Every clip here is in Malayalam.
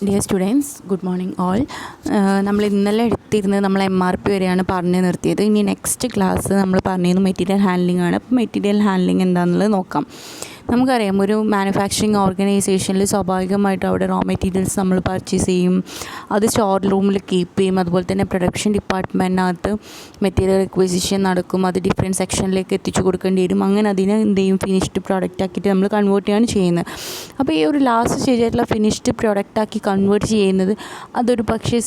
Dear students, good morning all. നമ്മൾ ഇന്നലെ എടുത്തിരുന്നത് നമ്മൾ MRP വരെയാണ് പറഞ്ഞു നിർത്തിയത്. ഇനി നെക്സ്റ്റ് ക്ലാസ് നമ്മൾ പറഞ്ഞിരുന്നു മെറ്റീരിയൽ ഹാൻഡ്ലിംഗ് ആണ്. അപ്പോൾ മെറ്റീരിയൽ ഹാൻഡ്ലിംഗ് എന്താണെന്നുള്ളത് നോക്കാം. നമുക്കറിയാം, ഒരു മാനുഫാക്ചറിങ് ഓർഗനൈസേഷനിൽ സ്വാഭാവികമായിട്ടും അവിടെ റോ മെറ്റീരിയൽസ് നമ്മൾ പർച്ചേസ് ചെയ്യും, അത് സ്റ്റോർ റൂമിൽ കീപ്പ് ചെയ്യും. അതുപോലെ തന്നെ പ്രൊഡക്ഷൻ ഡിപ്പാർട്ട്മെൻറ്റിനകത്ത് മെറ്റീരിയൽ റിക്വസിഷൻ നടക്കും, അത് ഡിഫറെൻറ്റ് സെക്ഷനിലേക്ക് എത്തിച്ചു കൊടുക്കേണ്ടി വരും. അങ്ങനെ അതിനെ എന്ത് ചെയ്യും, ഫിനിഷ്ഡ് പ്രോഡക്റ്റ് ആക്കിയിട്ട് നമ്മൾ കൺവേർട്ട് ചെയ്യാണ് ചെയ്യുന്നത്. അപ്പോൾ ഈ ഒരു ലാസ്റ്റ് സ്റ്റേജായിട്ടുള്ള ഫിനിഷ്ഡ് പ്രോഡക്റ്റ് ആക്കി കൺവേർട്ട് ചെയ്യുന്നത് അതൊരു പക്ഷേ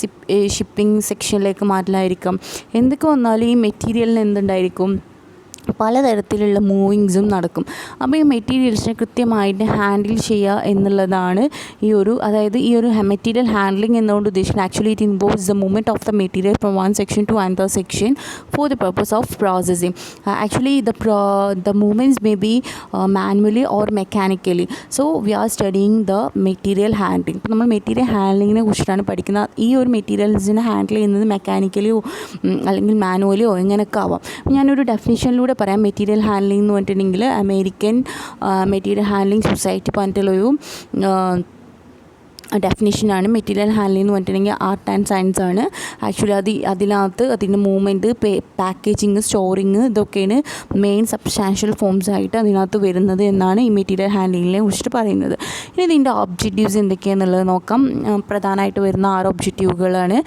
ഷിപ്പിംഗ് സെക്ഷനിലേക്ക് മാറ്റലായിരിക്കാം. എന്തൊക്കെ വന്നാലും ഈ മെറ്റീരിയലിന് എന്തുണ്ടായിരിക്കും, പലതരത്തിലുള്ള മൂവിങ്സും നടക്കും. അപ്പോൾ ഈ മെറ്റീരിയൽസിനെ കൃത്യമായിട്ട് ഹാൻഡിൽ ചെയ്യുക എന്നുള്ളതാണ് അതായത് ഈ ഒരു മെറ്റീരിയൽ ഹാൻഡ്ലിംഗ് എന്നുകൊണ്ട് ഉദ്ദേശിക്കുന്നത്. Actually it involves the movement of the material from one section two another section for the purpose of processing. Actually the movements may be manually or mechanically. So we are studying the material handling. ഇപ്പോൾ നമ്മൾ മെറ്റീരിയൽ ഹാൻഡ്ലിങ്ങിനെ കുറിച്ചിട്ടാണ് പഠിക്കുന്നത്. ഈ ഒരു മെറ്റീരിയൽസിനെ ഹാൻഡിൽ ചെയ്യുന്നത് മെക്കാനിക്കലിയോ അല്ലെങ്കിൽ മാനുവലിയോ എങ്ങനെയൊക്കെ ആവാം. ഞാനൊരു ഡെഫിനിഷനിലൂടെ പറയാം. മെറ്റീരിയൽ ഹാൻഡ്ലിംഗ് എന്ന് പറഞ്ഞിട്ടുണ്ടെങ്കിൽ അമേരിക്കൻ മെറ്റീരിയൽ ഹാൻഡ്ലിംഗ് സൊസൈറ്റി പറഞ്ഞിട്ടുള്ളൊരു ഡെഫിനിഷനാണ്. മെറ്റീരിയൽ ഹാൻഡ്ലിംഗ് എന്ന് പറഞ്ഞിട്ടുണ്ടെങ്കിൽ ആർട്ട് ആൻഡ് സയൻസ് ആണ്. ആക്ച്വലി അതിനകത്ത് അതിൻ്റെ മൂവ്മെൻറ്റ്, പാക്കേജിങ്, സ്റ്റോറിങ് ഇതൊക്കെയാണ് മെയിൻ സബ്സ്റ്റാൻഷ്യൽ ഫോംസ് ആയിട്ട് അതിനകത്ത് വരുന്നത് എന്നാണ് ഈ മെറ്റീരിയൽ ഹാൻഡ്ലിങ്ങിനെ കുറിച്ചിട്ട് പറയുന്നത്. ഇനി ഇതിൻ്റെ ഒബ്ജക്റ്റീവ്സ് എന്തൊക്കെയാണെന്നുള്ളത് നോക്കാം. പ്രധാനമായിട്ട് വരുന്ന 6 ഒബ്ജക്റ്റീവുകളാണ്.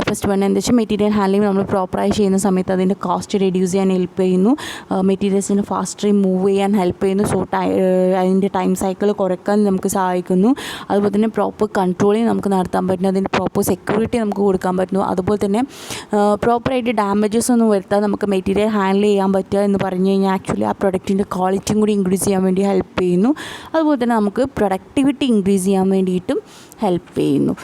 ഫസ്റ്റ് വൺ എന്താ വെച്ചാൽ, മെറ്റീരിയൽ ഹാൻഡ്ലിംഗ് നമ്മൾ പ്രോപ്പറായി ചെയ്യുന്ന സമയത്ത് അതിൻ്റെ കോസ്റ്റ് റെഡ്യൂസ് ചെയ്യാൻ ഹെൽപ്പ് ചെയ്യുന്നു, മെറ്റീരിയൽസിന് ഫാസ്റ്ററി മൂവ് ചെയ്യാൻ ഹെൽപ്പ് ചെയ്യുന്നു, അതിൻ്റെ ടൈം സൈക്കിൾ കുറയ്ക്കാൻ നമുക്ക് സഹായിക്കുന്നു. അതുപോലെ തന്നെ പ്രോപ്പർ കൺട്രോളിങ് നമുക്ക് നടത്താൻ പറ്റുന്നു, അതിൻ്റെ പ്രോപ്പർ സെക്യൂരിറ്റി നമുക്ക് കൊടുക്കാൻ പറ്റുന്നു. അതുപോലെ തന്നെ പ്രോപ്പറായിട്ട് ഡാമേജസ് ഒന്നും വരുത്താതെ നമുക്ക് മെറ്റീരിയൽ ഹാൻഡിൽ ചെയ്യാൻ പറ്റുക എന്ന് പറഞ്ഞു കഴിഞ്ഞാൽ ആക്ച്വലി ആ പ്രൊഡക്റ്റിൻ്റെ ക്വാളിറ്റിയും കൂടി ഇൻക്രീസ് ചെയ്യാൻ വേണ്ടി ഹെൽപ്പ് ചെയ്യുന്നു. അതുപോലെ തന്നെ നമുക്ക് പ്രൊഡക്ടിവിറ്റി ഇൻക്രീസ് ചെയ്യാൻ വേണ്ടിയിട്ടും ഹെൽപ്പ് ചെയ്യുന്നു.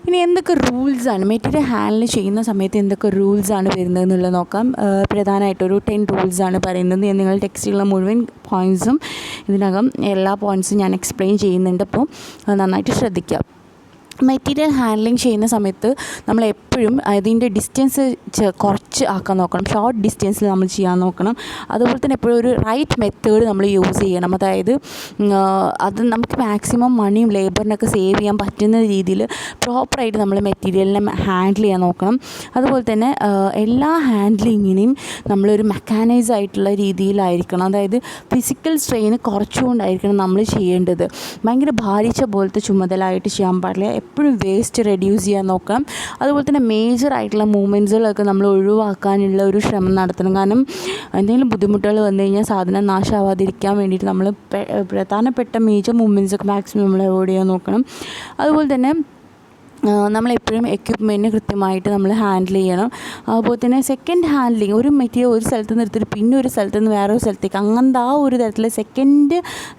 ഇനി എന്തൊക്കെ റൂൾസാണ് മെറ്റീരിയൽ ഹാൻഡിൽ ചെയ്യുന്ന സമയത്ത് എന്തൊക്കെ റൂൾസാണ് വരുന്നത് എന്നുള്ളത് നോക്കാം. പ്രധാനമായിട്ടൊരു 10 റൂൾസാണ് പറയുന്നത്. നിങ്ങൾ ടെക്സ്റ്റിലുള്ള മുഴുവൻ പോയിൻറ്റ്സും ഇതിനകം എല്ലാ പോയിൻറ്റ്സും ഞാൻ എക്സ്പ്ലെയിൻ ചെയ്യുന്നുണ്ട്. അപ്പോൾ നന്നായിട്ട് ശ്രദ്ധിക്കുക. മെറ്റീരിയൽ ഹാൻഡ്ലിങ് ചെയ്യുന്ന സമയത്ത് നമ്മൾ എപ്പോഴും അതിൻ്റെ ഡിസ്റ്റൻസ് കുറച്ച് ആക്കാൻ നോക്കണം. ഷോർട്ട് ഡിസ്റ്റൻസിൽ നമ്മൾ ചെയ്യാൻ നോക്കണം. അതുപോലെ തന്നെ എപ്പോഴും ഒരു റൈറ്റ് മെത്തേഡ് നമ്മൾ യൂസ് ചെയ്യണം. അതായത് അത് നമുക്ക് മാക്സിമം മണിയും ലേബറിനൊക്കെ സേവ് ചെയ്യാൻ പറ്റുന്ന രീതിയിൽ പ്രോപ്പറായിട്ട് നമ്മൾ മെറ്റീരിയലിനെ ഹാൻഡിൽ ചെയ്യാൻ നോക്കണം. അതുപോലെ തന്നെ എല്ലാ ഹാൻഡ്ലിങ്ങിനെയും നമ്മളൊരു മെക്കാനൈസ് ആയിട്ടുള്ള രീതിയിലായിരിക്കണം. അതായത് ഫിസിക്കൽ സ്ട്രെയിൻ കുറച്ചുകൊണ്ടായിരിക്കണം നമ്മൾ ചെയ്യേണ്ടത്. ഭയങ്കര ഭാരിച്ച പോലത്തെ ചുമതലയായിട്ട് ചെയ്യാൻ പാടില്ല. എപ്പോഴും വേസ്റ്റ് റെഡ്യൂസ് ചെയ്യാൻ നോക്കാം. അതുപോലെ തന്നെ മേജർ ആയിട്ടുള്ള മൂവ്മെൻറ്റ്സുകളൊക്കെ നമ്മൾ ഒഴിവാക്കാനുള്ള ഒരു ശ്രമം നടത്തണം. കാരണം എന്തെങ്കിലും ബുദ്ധിമുട്ടുകൾ വന്നു കഴിഞ്ഞാൽ സാധനം നാശമാവാതിരിക്കാൻ വേണ്ടിയിട്ട് നമ്മൾ പ്രധാനപ്പെട്ട മേജർ മൂവ്മെൻറ്റ്സൊക്കെ മാക്സിമം നമ്മൾ അവോയ്ഡ് ചെയ്യാൻ നോക്കണം. അതുപോലെ തന്നെ നമ്മളെപ്പോഴും എക്യുപ്മെൻറ്റിന് കൃത്യമായിട്ട് നമ്മൾ ഹാൻഡിൽ ചെയ്യണം. അതുപോലെ തന്നെ സെക്കൻഡ് ഹാൻഡ്ലിങ്, ഒരു മെറ്റീരിയൽ ഒരു സ്ഥലത്ത് നിന്ന് എടുത്തിട്ട് പിന്നെ ഒരു സ്ഥലത്ത് നിന്ന് വേറൊരു സ്ഥലത്തേക്ക് അങ്ങനത്തെ ആ ഒരു തരത്തിൽ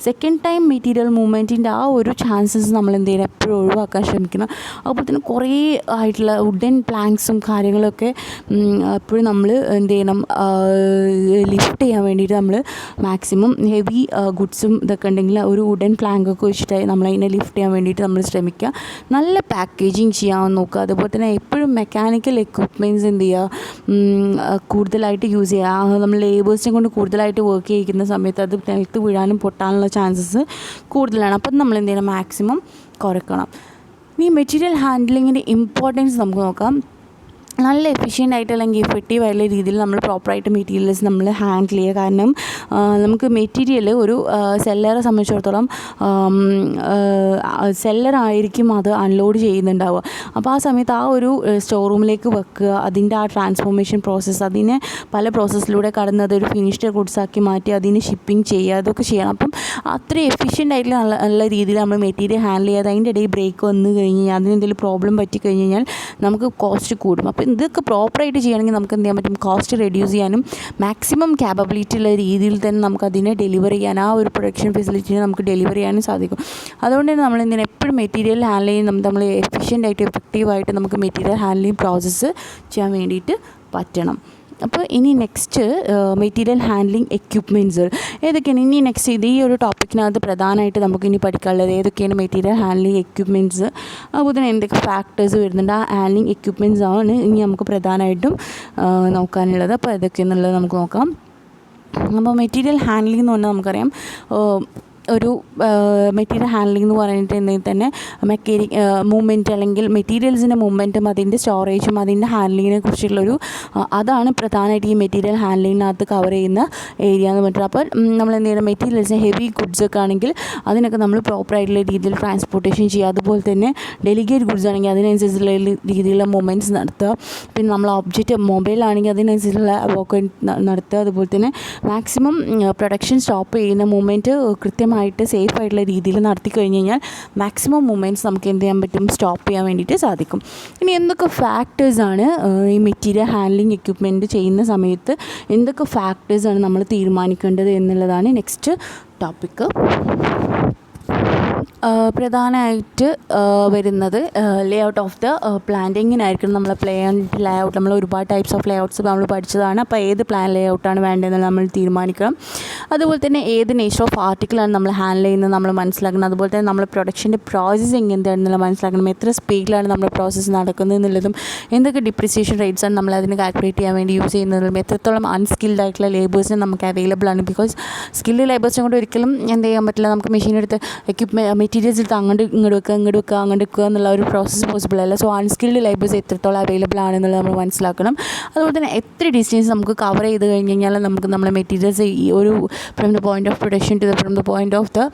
സെക്കൻഡ് ടൈം മെറ്റീരിയൽ മൂവ്മെൻറ്റിൻ്റെ ആ ഒരു ചാൻസസ് നമ്മൾ എന്ത് ചെയ്യണം, എപ്പോഴും ഒഴിവാക്കാൻ ശ്രമിക്കണം. അതുപോലെ തന്നെ കുറേ ആയിട്ടുള്ള വുഡൻ പ്ലാങ്ക്സും കാര്യങ്ങളൊക്കെ എപ്പോഴും നമ്മൾ എന്ത് ചെയ്യണം, ലിഫ്റ്റ് ചെയ്യാൻ വേണ്ടിയിട്ട് നമ്മൾ മാക്സിമം ഹെവി ഗുഡ്സും ഇതൊക്കെ ഉണ്ടെങ്കിൽ ഒരു വുഡൻ പ്ലാങ്കൊക്കെ വെച്ചിട്ട് നമ്മളതിനെ ലിഫ്റ്റ് ചെയ്യാൻ വേണ്ടിയിട്ട് നമ്മൾ ശ്രമിക്കുക. നല്ല പാക്കേജിങ് ചെയ്യാൻ നോക്കുക. അതുപോലെ തന്നെ എപ്പോഴും മെക്കാനിക്കൽ എക്വിപ്മെൻറ്റ്സ് എന്ത് ചെയ്യുക, കൂടുതലായിട്ട് യൂസ് ചെയ്യുക. നമ്മൾ ലേബേഴ്സിനെ കൊണ്ട് കൂടുതലായിട്ട് വർക്ക് ചെയ്യിക്കുന്ന സമയത്ത് അത് നിലത്ത് വീഴാനും പൊട്ടാനുള്ള ചാൻസസ് കൂടുതലാണ്. അപ്പം നമ്മൾ എന്ത് ചെയ്യണം, മാക്സിമം കുറയ്ക്കണം. ഈ മെറ്റീരിയൽ ഹാൻഡ്ലിങ്ങിൻ്റെ ഇമ്പോർട്ടൻസ് നമുക്ക് നോക്കാം. നല്ല എഫിഷ്യൻ്റ് ആയിട്ട് അല്ലെങ്കിൽ എഫക്റ്റീവ് ആയിട്ടുള്ള രീതിയിൽ നമ്മൾ പ്രോപ്പറായിട്ട് മെറ്റീരിയൽസ് നമ്മൾ ഹാൻഡിൽ ചെയ്യുക. കാരണം നമുക്ക് മെറ്റീരിയൽ ഒരു സെല്ലറെ സംബന്ധിച്ചിടത്തോളം സെല്ലറായിരിക്കും അത് അൺലോഡ് ചെയ്യുന്നുണ്ടാവുക. അപ്പോൾ ആ സമയത്ത് ആ ഒരു സ്റ്റോർ റൂമിലേക്ക് വെക്കുക, അതിൻ്റെ ആ ട്രാൻസ്ഫോർമേഷൻ പ്രോസസ്സ്, അതിനെ പല പ്രോസസ്സിലൂടെ കടന്ന് അതൊരു ഫിനിഷ്ഡ് ഗുഡ്സ് ആക്കി മാറ്റി അതിന് ഷിപ്പിംഗ് ചെയ്യുക, അതൊക്കെ ചെയ്യണം. അപ്പം അത്രയും എഫിഷ്യൻ്റ് ആയിട്ടുള്ള നല്ല രീതിയിൽ നമ്മൾ മെറ്റീരിയൽ ഹാൻഡിൽ ചെയ്യാതെ അതിൻ്റെ ഇടയിൽ ബ്രേക്ക് വന്നു കഴിഞ്ഞ് കഴിഞ്ഞാൽ അതിനെന്തെങ്കിലും പ്രോബ്ലം പറ്റിക്കഴിഞ്ഞ് കഴിഞ്ഞാൽ നമുക്ക് കോസ്റ്റ് കൂടും. അപ്പോൾ ഇതൊക്കെ പ്രോപ്പറായിട്ട് ചെയ്യണമെങ്കിൽ നമുക്ക് എന്ത് ചെയ്യാൻ പറ്റും, കോസ്റ്റ് റെഡ്യൂസ് ചെയ്യാനും മാക്സിമം ക്യാപ്പബിലിറ്റി ഉള്ള രീതിയിൽ തന്നെ നമുക്ക് അതിനെ ഡെലിവർ ചെയ്യാൻ, ആ ഒരു പ്രൊഡക്ഷൻ ഫെസിലിറ്റിനെ നമുക്ക് ഡെലിവർ ചെയ്യാനും സാധിക്കും. അതുകൊണ്ട് തന്നെ നമ്മൾ എന്തിനാ എപ്പോഴും മെറ്റീരിയൽ ഹാൻഡിൽ ചെയ്യുന്ന നമ്മൾ എഫിഷ്യൻ്റ് ആയിട്ട് എഫക്റ്റീവായിട്ട് നമുക്ക് മെറ്റീരിയൽ ഹാൻഡ്ലിങ് പ്രോസസ്സ് ചെയ്യാൻ വേണ്ടിയിട്ട് പറ്റണം. അപ്പോൾ ഇനി നെക്സ്റ്റ് മെറ്റീരിയൽ ഹാൻഡ്ലിങ് എക്യുപ്മെൻറ്റ്സ് ഏതൊക്കെയാണ്. ഇനി നെക്സ്റ്റ് ഈ ഒരു ടോപ്പിക്കിനകത്ത് പ്രധാനമായിട്ട് നമുക്ക് ഇനി പഠിക്കാനുള്ളത് ഏതൊക്കെയാണ് മെറ്റീരിയൽ ഹാൻഡ്ലിങ് എക്യുപ്മെൻറ്റ്സ്, അതുപോലെ തന്നെ എന്തൊക്കെ ഫാക്ടേഴ്സ് വരുന്നുണ്ട്. ആ ഹാൻഡ്ലിങ് എക്യുപ്മെൻറ്റ്സ് ആണ് ഇനി നമുക്ക് പ്രധാനമായിട്ടും നോക്കാനുള്ളത്. അപ്പോൾ ഏതൊക്കെയാണെന്നുള്ളത് നമുക്ക് നോക്കാം. അപ്പോൾ മെറ്റീരിയൽ ഹാൻഡ്ലിംഗ് എന്ന് പറഞ്ഞാൽ നമുക്കറിയാം ഒരു മെറ്റീരിയൽ ഹാൻഡ്ലിംഗ് എന്ന് പറഞ്ഞിട്ടുണ്ടെങ്കിൽ തന്നെ മൂവ്മെൻറ്റ് അല്ലെങ്കിൽ മെറ്റീരിയൽസിൻ്റെ മൂവ്മെൻറ്റും അതിൻ്റെ സ്റ്റോറേജും അതിൻ്റെ ഹാൻഡ്ലിങ്ങിനെ കുറിച്ചുള്ളൊരു അതാണ് പ്രധാനമായിട്ട് ഈ മെറ്റീരിയൽ ഹാൻഡ്ലിങ്ങിനകത്ത് കവർ ചെയ്യുന്ന ഏരിയ എന്ന് പറഞ്ഞിട്ട്. അപ്പോൾ നമ്മൾ എന്ത് ചെയ്യണം, മെറ്റീരിയൽസ് ഹെവി ഗുഡ്സ് ഒക്കെ ആണെങ്കിൽ അതിനൊക്കെ നമ്മൾ പ്രോപ്പറായിട്ടുള്ള രീതിയിൽ ട്രാൻസ്പോർട്ടേഷൻ ചെയ്യുക. അതുപോലെ തന്നെ ഡെലിഗേറ്റ് ഗുഡ്സ് ആണെങ്കിൽ അതിനനുസരിച്ചുള്ള രീതിയിലുള്ള മൂവ്മെൻറ്റ്സ് നടത്തുക. പിന്നെ നമ്മൾ ഒബ്ജക്റ്റ് മൊബൈലാണെങ്കിൽ അതിനനുസരിച്ചുള്ള വർക്ക് നടത്തുക. അതുപോലെ തന്നെ മാക്സിമം പ്രൊഡക്ഷൻ സ്റ്റോപ്പ് ചെയ്യുന്ന മൂവ്മെൻറ്റ് കൃത്യമായിട്ട് സേഫ് ആയിട്ടുള്ള രീതിയിൽ നടത്തി കഴിഞ്ഞ് കഴിഞ്ഞാൽ മാക്സിമം മൂവ്മെൻറ്റ്സ് നമുക്ക് എന്ത് ചെയ്യാൻ പറ്റും, സ്റ്റോപ്പ് ചെയ്യാൻ വേണ്ടിയിട്ട് സാധിക്കും. ഇനി എന്തൊക്കെ ഫാക്ടേഴ്സാണ് ഈ മെറ്റീരിയൽ ഹാൻഡ്ലിംഗ് എക്യുപ്മെൻറ്റ് ചെയ്യുന്ന സമയത്ത് എന്തൊക്കെ ഫാക്ടേഴ്സാണ് നമ്മൾ തീരുമാനിക്കേണ്ടത് എന്നുള്ളതാണ് നെക്സ്റ്റ് ടോപ്പിക്ക്. പ്രധാനമായിട്ട് വരുന്നത് ലേ ഔട്ട് ഓഫ് ദ പ്ലാന്റ്. എങ്ങനെയായിരിക്കണം നമ്മളെ പ്ലാൻ ലേ ഔട്ട്. നമ്മൾ ഒരുപാട് ടൈപ്സ് ഓഫ് ലേ ഔട്ട്സ് നമ്മൾ പഠിച്ചതാണ്. അപ്പോൾ ഏത് പ്ലാൻ ലേ ഔട്ടാണ് വേണ്ടതെന്ന് നമ്മൾ തീരുമാനിക്കണം. അതുപോലെ തന്നെ ഏത് നേച്ചർ ഓഫ് ആർട്ടിക്കിളാണ് നമ്മൾ ഹാൻഡിൽ ചെയ്യുന്നത് നമ്മൾ മനസ്സിലാക്കണം. അതുപോലെ തന്നെ നമ്മൾ പ്രൊഡക്ഷൻ്റെ പ്രോസസ്സിങ് എന്താണെന്നുള്ളത് മനസ്സിലാക്കണം. എത്ര സ്പീഡിലാണ് നമ്മുടെ പ്രോസസ്സ് നടക്കുന്നത് എന്നുള്ളതും എന്തൊക്കെ ഡിപ്രിസിയേഷൻ റേറ്റ്സാണ് നമ്മൾ അതിന് കാൽക്കുലേറ്റ് ചെയ്യാൻ വേണ്ടി യൂസ് ചെയ്യുന്നതും എത്രത്തോളം അൺസ്കിൽഡ് ആയിട്ടുള്ള ലേബേഴ്സിന് നമുക്ക് അവൈലബിൾ ആണ്. ബിക്കോസ് സ്കിൽഡ് ലേബേഴ്സിനെ കൊണ്ട് ഒരിക്കലും എന്ത് ചെയ്യാൻ പറ്റില്ല, നമുക്ക് മെഷീൻ എടുത്ത് മെറ്റീരിയൽസ് എടുത്ത് അങ്ങോട്ട് അങ്ങോട്ട് വെക്കുക എന്നുള്ള ഒരു പ്രോസസ്സ് പോസിബിൾ അല്ല. സോ അൺസ്കിൽഡ് ലേബേഴ്സ് എത്രത്തോളം അവൈലബിൾ ആണെന്നുള്ളത് നമ്മൾ മനസ്സിലാക്കണം. അതുപോലെ തന്നെ എത്ര ഡിസ്റ്റൻസ് നമുക്ക് കവർ ചെയ്ത് കഴിഞ്ഞ് കഴിഞ്ഞാൽ നമുക്ക് നമ്മുടെ മെറ്റീരിയൽസ് ഈ ഒരു from the point of production to from the point of the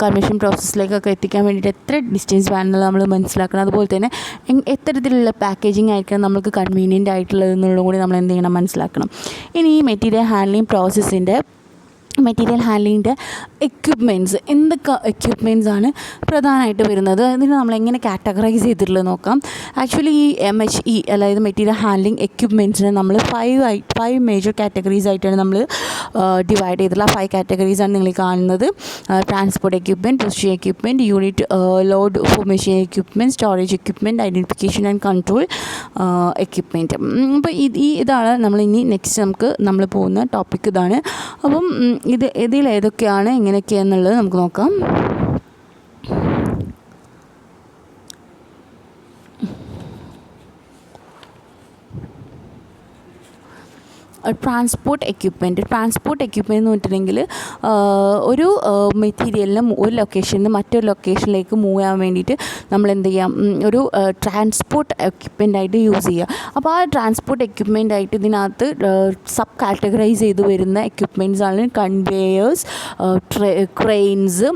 conversion പ്രോസസ്സിലേക്കൊക്കെ എത്തിക്കാൻ വേണ്ടിയിട്ട് എത്ര ഡിസ്റ്റൻസ് വേണമെന്നുള്ളത് നമ്മൾ മനസ്സിലാക്കണം. അതുപോലെ തന്നെ എത്തരത്തിലുള്ള പാക്കേജിങ് ആയിരിക്കണം നമുക്ക് കൺവീനിയൻ്റ് ആയിട്ടുള്ളത് എന്നുള്ളതും കൂടി നമ്മൾ എന്ത് ചെയ്യണം, മനസ്സിലാക്കണം. ഇനി ഈ മെറ്റീരിയൽ ഹാൻഡ്ലിംഗ് പ്രോസസ്സിൻ്റെ എക്യുപ്മെൻറ്റ്സ് എന്തൊക്കെ എക്യുപ്മെൻറ്റ്സ് ആണ് പ്രധാനമായിട്ട് വരുന്നത്, ഇതിന് നമ്മളെങ്ങനെ കാറ്റഗറൈസ് ചെയ്തിട്ടുള്ളത് നോക്കാം. ആക്ച്വലി ഈ MHE അതായത് മെറ്റീരിയൽ ഹാൻഡ്ലിംഗ് എക്യുപ്മെൻറ്റ്സിനെ നമ്മൾ 5 മേജർ കാറ്റഗറീസ് ആയിട്ടാണ് നമ്മൾ ഡിവൈഡ് ചെയ്തിട്ടുള്ള 5 കാറ്റഗറീസാണ് നിങ്ങൾ കാണുന്നത്. Transport equipment, position equipment, unit load formation equipment, storage equipment, identification and control equipment. അപ്പോൾ ഇതാണ് നമ്മളിനി നെക്സ്റ്റ് നമ്മൾ പോകുന്ന ടോപ്പിക് ഇതാണ്. അപ്പം ഇതിൽ ഏതൊക്കെയാണ് എങ്ങനെയൊക്കെയാണെന്നുള്ളത് നമുക്ക് നോക്കാം. ട്രാൻസ്പോർട്ട് എക്യുപ്മെൻറ്റ് എന്ന് പറഞ്ഞിട്ടുണ്ടെങ്കിൽ ഒരു മെറ്റീരിയലിന് ഒരു ലൊക്കേഷനിൽ നിന്ന് മറ്റൊരു ലൊക്കേഷനിലേക്ക് മൂവ് ചെയ്യാൻ വേണ്ടിയിട്ട് നമ്മൾ എന്ത് ചെയ്യാം, ഒരു ട്രാൻസ്പോർട്ട് എക്യുപ്മെൻ്റായിട്ട് യൂസ് ചെയ്യുക. അപ്പോൾ ആ ട്രാൻസ്പോർട്ട് എക്യുപ്മെൻ്റായിട്ട് ഇതിനകത്ത് സബ് കാറ്റഗറൈസ് ചെയ്ത് വരുന്ന എക്യുപ്മെൻറ്റ്സാണ് കൺവേയേഴ്സ്, ക്രെയിൻസ്,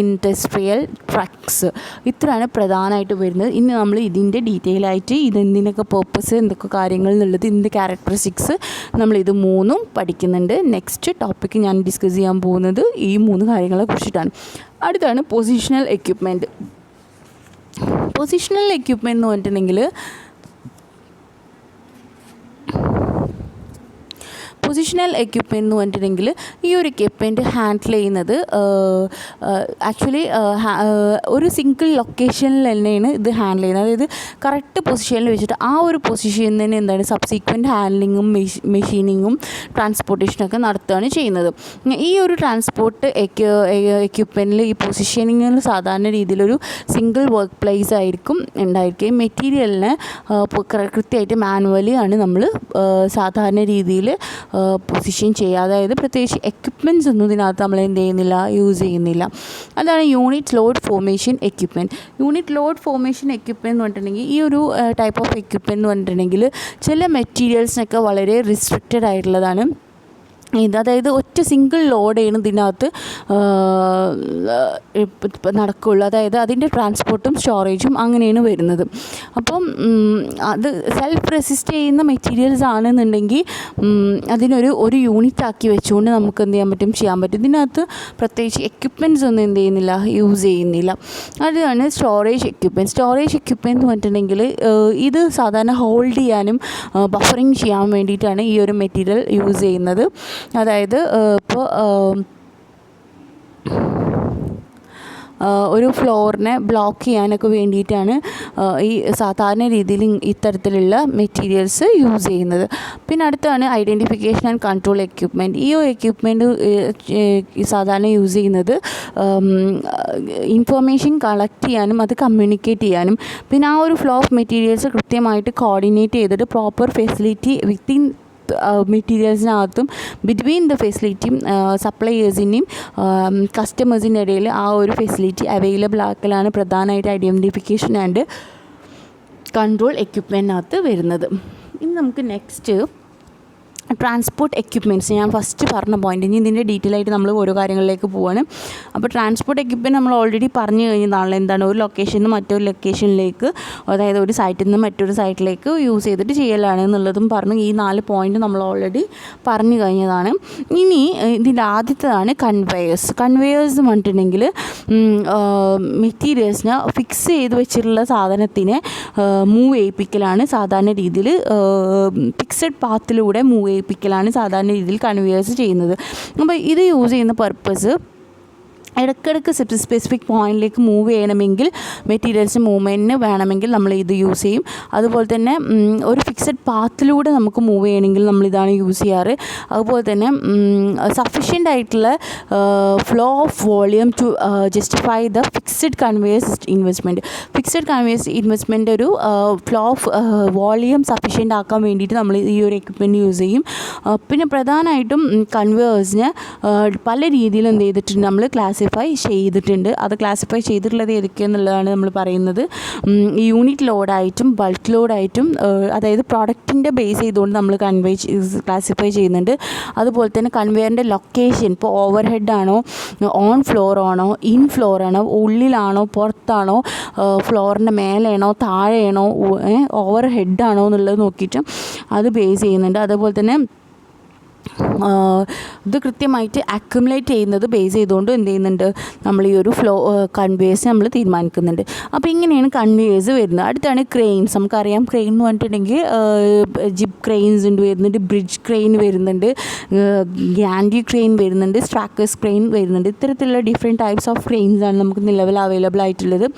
ഇൻഡസ്ട്രിയൽ ട്രക്സ്. ഇത്രയാണ് പ്രധാനമായിട്ട് വരുന്നത്. ഇനി നമ്മൾ ഇതിൻ്റെ ഡീറ്റെയിൽ ആയിട്ട് ഇതെന്തിനൊക്കെ പർപ്പസ്, എന്തൊക്കെ കാര്യങ്ങൾ എന്നുള്ളത്, ഇതിൻ്റെ ക്യാരക്ടറിസ്റ്റിക്സ് നമ്മളിത് 3 പഠിക്കുന്നുണ്ട്. നെക്സ്റ്റ് ടോപ്പിക്ക് ഞാൻ ഡിസ്കസ് ചെയ്യാൻ പോകുന്നത് ഈ 3 കാര്യങ്ങളെ കുറിച്ചിട്ടാണ്. അടുത്താണ് പൊസിഷണൽ എക്യുപ്മെൻറ്റ്. പൊസിഷണൽ എക്യുപ്മെൻറ്റ് എന്ന് പറഞ്ഞിട്ടുണ്ടെങ്കിൽ ഈ ഒരു എക്യുപ്മെൻറ്റ് ഹാൻഡിൽ ചെയ്യുന്നത് ആക്ച്വലി ഒരു സിംഗിൾ ലൊക്കേഷനിൽ തന്നെയാണ് ഇത് ഹാൻഡിൽ ചെയ്യുന്നത്. അതായത് കറക്റ്റ് പൊസിഷനിൽ വെച്ചിട്ട് ആ ഒരു പൊസിഷനിൽ തന്നെ എന്താണ് സബ്സീക്വൻറ്റ് ഹാൻഡ്ലിങ്ങും മെഷീനിങ്ങും ട്രാൻസ്പോർട്ടേഷനൊക്കെ നടത്തുകയാണ് ചെയ്യുന്നത്. ഈ ഒരു ട്രാൻസ്പോർട്ട് എക്യുപ്മെൻറ്റിൽ ഈ പൊസിഷനിങ്ങിൽ സാധാരണ രീതിയിലൊരു സിംഗിൾ വർക്ക് പ്ലേസ് ആയിരിക്കും ഉണ്ടായിരിക്കുകയും മെറ്റീരിയലിനെ കൃത്യമായിട്ട് മാനുവലി ആണ് നമ്മൾ സാധാരണ രീതിയിൽ പൊസിഷൻ ചെയ്യുക. അതായത് പ്രത്യേകിച്ച് എക്യുപ്മെൻറ്റ്സ് ഒന്നും ഇതിനകത്ത് നമ്മൾ എന്ത് ചെയ്യുന്നില്ല, യൂസ് ചെയ്യുന്നില്ല. അതാണ് unit load formation equipment. Unit load formation equipment എന്ന് പറഞ്ഞിട്ടുണ്ടെങ്കിൽ ഈ ഒരു ടൈപ്പ് ഓഫ് എക്യുപ്മെൻറ്റ് എന്ന് പറഞ്ഞിട്ടുണ്ടെങ്കിൽ ചില മെറ്റീരിയൽസിനൊക്കെ വളരെ റിസ്ട്രിക്റ്റഡ് ആയിട്ടുള്ളതാണ്. അതായത് ഒറ്റ സിംഗിൾ ലോഡാണ് ഇതിനകത്ത് നടക്കുകയുള്ളൂ. അതായത് അതിൻ്റെ ട്രാൻസ്പോർട്ടും സ്റ്റോറേജും അങ്ങനെയാണ് വരുന്നത്. അപ്പം അത് സെൽഫ് റെസിസ്റ്റ് ചെയ്യുന്ന മെറ്റീരിയൽസ് ആണെന്നുണ്ടെങ്കിൽ ഒരു യൂണിറ്റ് ആക്കി വെച്ചുകൊണ്ട് നമുക്ക് എന്ത് ചെയ്യാൻ പറ്റും. ഇതിനകത്ത് പ്രത്യേകിച്ച് എക്യുപ്മെൻറ്റ്സ് ഒന്നും എന്ത് ചെയ്യുന്നില്ല, യൂസ് ചെയ്യുന്നില്ല. അതാണ് സ്റ്റോറേജ് എക്യുപ്മെൻറ്റ് എന്ന് പറഞ്ഞിട്ടുണ്ടെങ്കിൽ ഇത് സാധാരണ ഹോൾഡ് ചെയ്യാനും ബഫറിങ് ചെയ്യാൻ വേണ്ടിയിട്ടാണ് ഈ ഒരു മെറ്റീരിയൽ യൂസ് ചെയ്യുന്നത്. അതായത് ഇപ്പോൾ ഒരു ഫ്ലോറിനെ ബ്ലോക്ക് ചെയ്യാനൊക്കെ വേണ്ടിയിട്ടാണ് ഈ സാധാരണ രീതിയിൽ ഇത്തരത്തിലുള്ള മെറ്റീരിയൽസ് യൂസ് ചെയ്യുന്നത്. പിന്നെ അടുത്താണ് ഐഡൻറ്റിഫിക്കേഷൻ ആൻഡ് കൺട്രോൾ എക്യുപ്മെൻറ്റ്. ഈ ഒരു എക്യുപ്മെൻറ്റ് സാധാരണ യൂസ് ചെയ്യുന്നത് ഇൻഫർമേഷൻ കളക്ട് ചെയ്യാനും അത് കമ്മ്യൂണിക്കേറ്റ് ചെയ്യാനും പിന്നെ ആ ഒരു ഫ്ലോ ഓഫ് മെറ്റീരിയൽസ് കൃത്യമായിട്ട് കോർഡിനേറ്റ് ചെയ്തിട്ട് പ്രോപ്പർ ഫെസിലിറ്റി വിത്തിൻ മെറ്റീരിയൽസിനകത്തും ബിറ്റ്വീൻ ദ ഫെസിലിറ്റിയും സപ്ലയേഴ്സിൻ്റെയും കസ്റ്റമേഴ്സിൻ്റെ ഇടയിൽ ആ ഒരു ഫെസിലിറ്റി അവൈലബിൾ ആക്കലാണ് പ്രധാനമായിട്ട് ഐഡൻറ്റിഫിക്കേഷൻ ആൻഡ് കൺട്രോൾ എക്യുപ്മെൻറ്റിനകത്ത് വരുന്നത്. ഇനി നമുക്ക് നെക്സ്റ്റ് ട്രാൻസ്പോർട്ട് എക്യുപ്മെൻറ്റ്സ്, ഞാൻ ഫസ്റ്റ് പറഞ്ഞ പോയിൻ്റ്. ഇനി ഇതിൻ്റെ ഡീറ്റെയിൽ ആയിട്ട് നമ്മൾ ഓരോ കാര്യങ്ങളിലേക്ക് പോവാണ്. അപ്പോൾ ട്രാൻസ്പോർട്ട് എക്യുപ്മെൻറ്റ് നമ്മൾ ഓൾറെഡി പറഞ്ഞു കഴിഞ്ഞതാണല്ലോ, എന്താണ് ഒരു ലൊക്കേഷനിൽ നിന്ന് മറ്റൊരു ലൊക്കേഷനിലേക്ക്, അതായത് ഒരു സൈറ്റിൽ നിന്ന് മറ്റൊരു സൈറ്റിലേക്ക് യൂസ് ചെയ്തിട്ട് ചെയ്യലാണ് എന്നുള്ളതും പറഞ്ഞു. ഈ 4 പോയിൻ്റ് നമ്മൾ ഓൾറെഡി പറഞ്ഞു കഴിഞ്ഞതാണ്. ഇനി ഇതിൻ്റെ ആദ്യത്തേതാണ് കൺവെയേഴ്സ്. കൺവെയേഴ്സ് എന്ന് പറഞ്ഞിട്ടുണ്ടെങ്കിൽ മെറ്റീരിയൽസിനെ ഫിക്സ് ചെയ്ത് വെച്ചിട്ടുള്ള സാധനത്തിനെ മൂവ് ചെയ്യിപ്പിക്കലാണ് സാധാരണ രീതിയിൽ. ഫിക്സഡ് പാത്തിലൂടെ മൂവ് പ്പിക്കലാണ് സാധാരണ രീതിയിൽ കൺവെയേഴ്സ് ചെയ്യുന്നത്. അപ്പോൾ ഇത് യൂസ് ചെയ്യുന്ന പർപ്പസ് ഇടയ്ക്കിടയ്ക്ക് സ്പെസിഫിക് പോയിൻറ്റിലേക്ക് മൂവ് ചെയ്യണമെങ്കിൽ, മെറ്റീരിയൽസ് മൂവ്മെൻറ്റിന് വേണമെങ്കിൽ നമ്മൾ ഇത് യൂസ് ചെയ്യും. അതുപോലെ തന്നെ ഒരു ഫിക്സഡ് പാത്തിലൂടെ നമുക്ക് മൂവ് ചെയ്യണമെങ്കിൽ നമ്മളിതാണ് യൂസ് ചെയ്യാറ്. അതുപോലെ തന്നെ സഫിഷ്യൻ്റ് ആയിട്ടുള്ള flow of volume to justify the fixed conveyors investment. Fixed conveyors investment ഒരു ഫ്ലോ ഓഫ് വോളിയം സഫിഷ്യൻ്റ് ആക്കാൻ വേണ്ടിയിട്ട് നമ്മൾ ഈ ഒരു എക്യുപ്മെൻറ്റ് യൂസ് ചെയ്യും. പിന്നെ പ്രധാനമായിട്ടും കൺവേയേഴ്സിന് പല രീതിയിൽ എന്ത് ചെയ്തിട്ടുണ്ട്, നമ്മൾ ക്ലാസിഫൈ ചെയ്തിട്ടുണ്ട്. അത് ക്ലാസിഫൈ ചെയ്തിട്ടുള്ളത് ഏതൊക്കെയെന്നുള്ളതാണ് നമ്മൾ പറയുന്നത്. യൂണിറ്റ് ലോഡായിട്ടും ബൾക്ക് ലോഡായിട്ടും, അതായത് പ്രോഡക്റ്റിൻ്റെ ബേസ് ചെയ്തുകൊണ്ട് നമ്മൾ ക്ലാസിഫൈ ചെയ്യുന്നുണ്ട്. അതുപോലെ തന്നെ കൺവെയറിൻ്റെ ലൊക്കേഷൻ, ഇപ്പോൾ ഓവർ ഹെഡാണോ, ഓൺ ഫ്ലോർ ആണോ, ഇൻ ഫ്ലോർ ആണോ, ഉള്ളിലാണോ, പുറത്താണോ, ഫ്ലോറിൻ്റെ മേലെയാണോ, താഴെയാണോ, ഓവർ ഹെഡാണോ എന്നുള്ളത് നോക്കിയിട്ട് അത് ബേസ് ചെയ്യുന്നുണ്ട്. അതുപോലെ തന്നെ ഇത് കൃത്യമായിട്ട് അക്യുമുലേറ്റ് ചെയ്യുന്നത് ബേസ് ചെയ്തുകൊണ്ട് എന്ത് ചെയ്യുന്നുണ്ട്, നമ്മൾ ഈ ഒരു കൺവേയേഴ്സ് നമ്മൾ തീരുമാനിക്കുന്നുണ്ട്. അപ്പോൾ ഇങ്ങനെയാണ് കൺവേയേഴ്സ് വരുന്നത്. അടുത്താണ് ക്രെയിൻസ്. നമുക്കറിയാം ക്രെയിൻ എന്ന് പറഞ്ഞിട്ടുണ്ടെങ്കിൽ ജിപ്പ് ക്രെയിൻസ് ഉണ്ട് വരുന്നുണ്ട്, ബ്രിഡ്ജ് ക്രെയിൻ വരുന്നുണ്ട്, ഗ്യാൻഡി ക്രെയിൻ വരുന്നുണ്ട്, സ്ട്രാക്കേഴ്സ് ക്രെയിൻ വരുന്നുണ്ട്. ഇത്തരത്തിലുള്ള ഡിഫറെൻറ്റ് ടൈപ്സ് ഓഫ് ക്രെയിൻസാണ് നമുക്ക് നിലവിൽ അവൈലബിൾ ആയിട്ടുള്ളത്.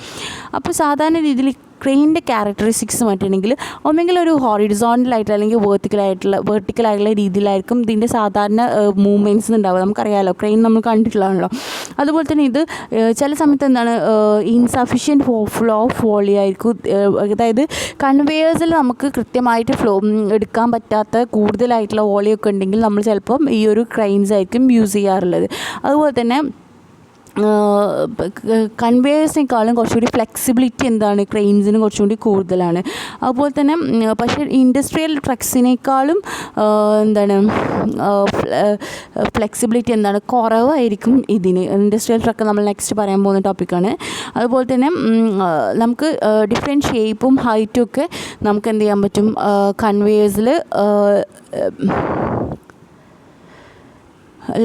അപ്പോൾ സാധാരണ രീതിയിൽ ക്രെയിനിൻ്റെ ക്യാരക്ടറിസ്റ്റിക്സ് പറഞ്ഞിട്ടുണ്ടെങ്കിൽ ഒന്നെങ്കിൽ ഒരു ഹൊറിസോണ്ടലായിട്ട് അല്ലെങ്കിൽ വെർട്ടിക്കലായിട്ടുള്ള രീതിയിലായിരിക്കും ഇതിൻ്റെ സാധാരണ മൂവ്മെൻറ്റ്സ് ഉണ്ടാവുക. നമുക്കറിയാമല്ലോ, ക്രെയിൻ നമ്മൾ കണ്ടിട്ടുള്ളതാണല്ലോ. അതുപോലെ തന്നെ ഇത് ചില സമയത്ത് എന്താണ് ഇൻസഫിഷ്യൻറ്റ് ഫ്ലോ ഓഫ് വോളിയം ആയിരിക്കും. അതായത് കൺവെയേഴ്സിൽ നമുക്ക് കൃത്യമായിട്ട് എടുക്കാൻ പറ്റാത്ത കൂടുതലായിട്ടുള്ള വോളിയൊക്കെ ഉണ്ടെങ്കിൽ നമ്മൾ ചിലപ്പം ഈ ഒരു ക്രെയിൻസ് ആയിരിക്കും യൂസ് ചെയ്യാറുള്ളത്. അതുപോലെ തന്നെ കൺവെയേഴ്സിനേക്കാളും കുറച്ചുകൂടി ഫ്ലെക്സിബിലിറ്റി എന്താണ് ക്രെയിൻസിന് കുറച്ചുകൂടി കൂടുതലാണ്. അതുപോലെ തന്നെ പക്ഷേ ഇൻഡസ്ട്രിയൽ ട്രക്സിനേക്കാളും എന്താണ് ഫ്ലെക്സിബിലിറ്റി എന്താണ് കുറവായിരിക്കും ഇതിന്. ഇൻഡസ്ട്രിയൽ ട്രക്ക് നമ്മൾ നെക്സ്റ്റ് പറയാൻ പോകുന്ന ടോപ്പിക്കാണ്. അതുപോലെ തന്നെ നമുക്ക് ഡിഫറെൻറ്റ് ഷേപ്പും ഹൈറ്റും ഒക്കെ നമുക്ക് എന്ത് ചെയ്യാൻ പറ്റും, കൺവെയേഴ്സിൽ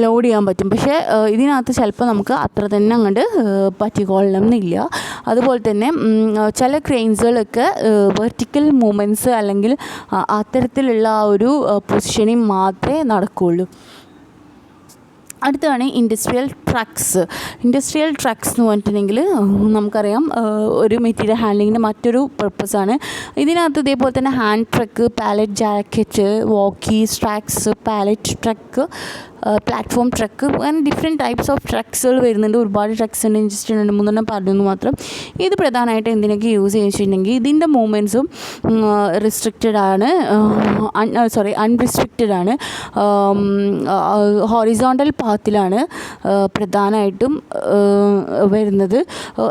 ലോഡ് ചെയ്യാൻ പറ്റും. പക്ഷേ ഇതിനകത്ത് ചിലപ്പോൾ നമുക്ക് അത്ര തന്നെ അങ്ങോട്ട് പറ്റിക്കൊള്ളണം എന്നില്ല. അതുപോലെ തന്നെ ചില ക്രെയിൻസുകളൊക്കെ വെർട്ടിക്കൽ മൂവ്മെൻറ്റ്സ് അല്ലെങ്കിൽ അത്തരത്തിലുള്ള ആ ഒരു പൊസിഷനിങ് മാത്രമേ നടക്കുകയുള്ളൂ. അടുത്താണ് ഇൻഡസ്ട്രിയൽ ട്രക്സ്. ഇൻഡസ്ട്രിയൽ ട്രക്സ് എന്ന് പറഞ്ഞിട്ടുണ്ടെങ്കിൽ നമുക്കറിയാം ഒരു മെറ്റീരിയൽ ഹാൻഡ്ലിങ്ങിൻ്റെ മറ്റൊരു പർപ്പസാണ്. ഇതിനകത്ത് ഇതേപോലെ തന്നെ hand truck, pallet jacket, walkies, tracks, pallet truck, platform truck, അങ്ങനെ ഡിഫറെൻറ്റ് ടൈപ്സ് ഓഫ് ട്രക്സുകൾ വരുന്നുണ്ട്. ഒരുപാട് ട്രക്സ് ഉണ്ട്, ജസ്റ്റ് 2-3 പറഞ്ഞു മാത്രം. ഇത് പ്രധാനമായിട്ട് എന്തിനൊക്കെ യൂസ് ചെയ്യുന്നുണ്ടെങ്കിൽ ഇതിൻ്റെ മൂവ്മെൻറ്റ്സും അൺറിസ്ട്രിക്റ്റഡ് ആണ്. ഹൊറിസോണ്ടൽ പാത്തിലാണ് പ്രധാനമായിട്ടും വരുന്നത്.